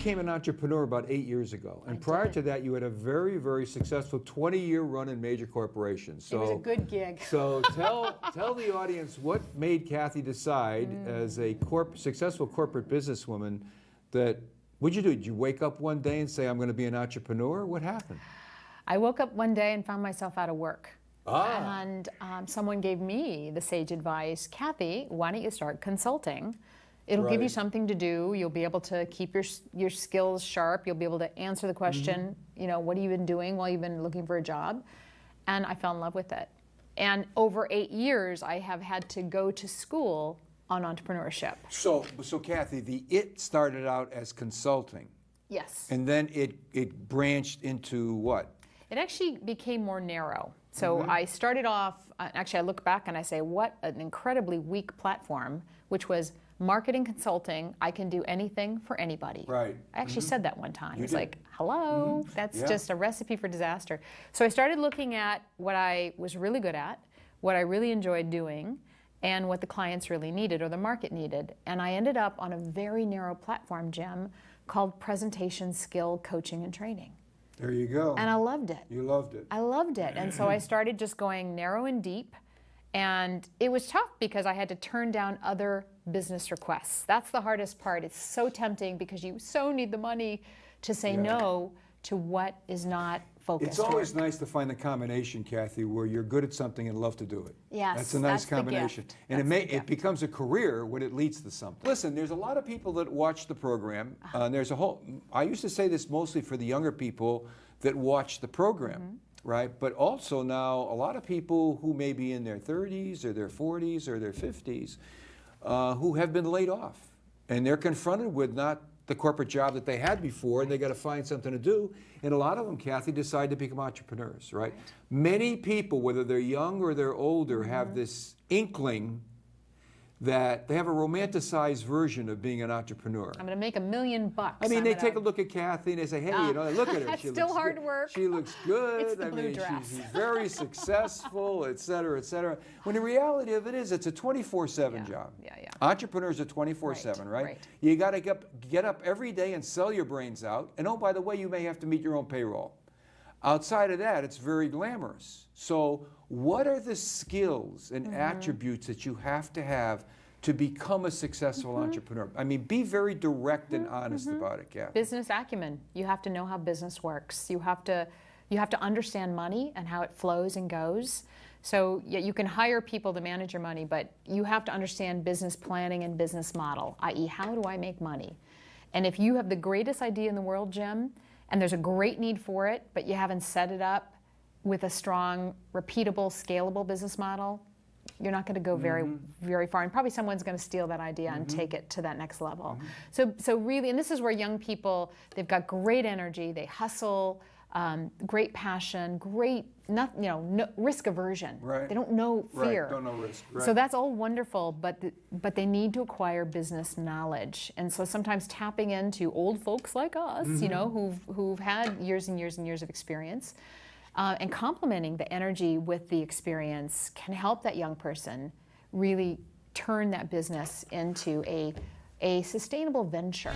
became an entrepreneur about 8 years ago, and prior to that, you had a very, very successful 20-year run in major corporations. So, it was a good gig. So tell the audience what made Cathy decide, as a successful corporate businesswoman, that what'd you do? Did you wake up one day and say, "I'm going to be an entrepreneur"? What happened? I woke up one day and found myself out of work. And someone gave me the sage advice, "Cathy, why don't you start consulting? It'll give you something to do. You'll be able to keep your skills sharp. You'll be able to answer the question, you know, what have you been doing while you've been looking for a job?" And I fell in love with it. And over 8 years, I have had to go to school on entrepreneurship. So Cathy, it started out as consulting. Yes. And then it branched into what? It actually became more narrow. So I started off, actually I look back and I say, what an incredibly weak platform, which was marketing consulting. I can do anything for anybody. Right. I actually said that one time. It's did. like, hello, that's just a recipe for disaster. So I started looking at what I was really good at, what I really enjoyed doing, and what the clients really needed or the market needed. And I ended up on a very narrow platform, Jim, called Presentation Skill Coaching and Training. There you go. And I loved it. You loved it. I loved it. And so I started just going narrow and deep. And it was tough because I had to turn down other business requests. That's the hardest part. It's so tempting because you so need the money to say no to what is not focused. It's always nice to find the combination, Cathy, where you're good at something and love to do it. Yes, that's a nice the combination. gift. And it becomes a career when it leads to something. Listen, there's a lot of people that watch the program. There's a whole, I used to say this mostly for the younger people that watch the program, right? But also now a lot of people who may be in their 30s or their 40s or their 50s who have been laid off. And they're confronted with not the corporate job that they had before, and they got to find something to do. And a lot of them, Cathy, decide to become entrepreneurs, right? Many people, whether they're young or they're older, have this inkling that they have a romanticized version of being an entrepreneur. I'm going to make $1 million. I mean, they take a look at Cathy and they say, "Hey, you know, look at her. It's still hard work. She looks good. It's the blue dress. She's very successful, et cetera, et cetera." When the reality of it is, it's a 24/7 job. Entrepreneurs are 24/7, right? You got to get up every day and sell your brains out. And oh, by the way, you may have to meet your own payroll. Outside of that, it's very glamorous. So what are the skills and attributes that you have to become a successful entrepreneur? I mean, be very direct and honest about it, Cathy. Business acumen. You have to know how business works. You have to understand money and how it flows and goes. So you can hire people to manage your money, but you have to understand business planning and business model, i.e., how do I make money? And if you have the greatest idea in the world, Jim, and there's a great need for it, but you haven't set it up with a strong, repeatable, scalable business model, you're not going to go very, very far. And probably someone's going to steal that idea and take it to that next level. So really, and this is where young people, they've got great energy, they hustle, great passion, great, no risk aversion. Right. They don't know fear. Right. Don't know risk. Right. So that's all wonderful, but they need to acquire business knowledge. And so sometimes tapping into old folks like us, you know, who've had years and years and years of experience, and complementing the energy with the experience can help that young person really turn that business into a sustainable venture.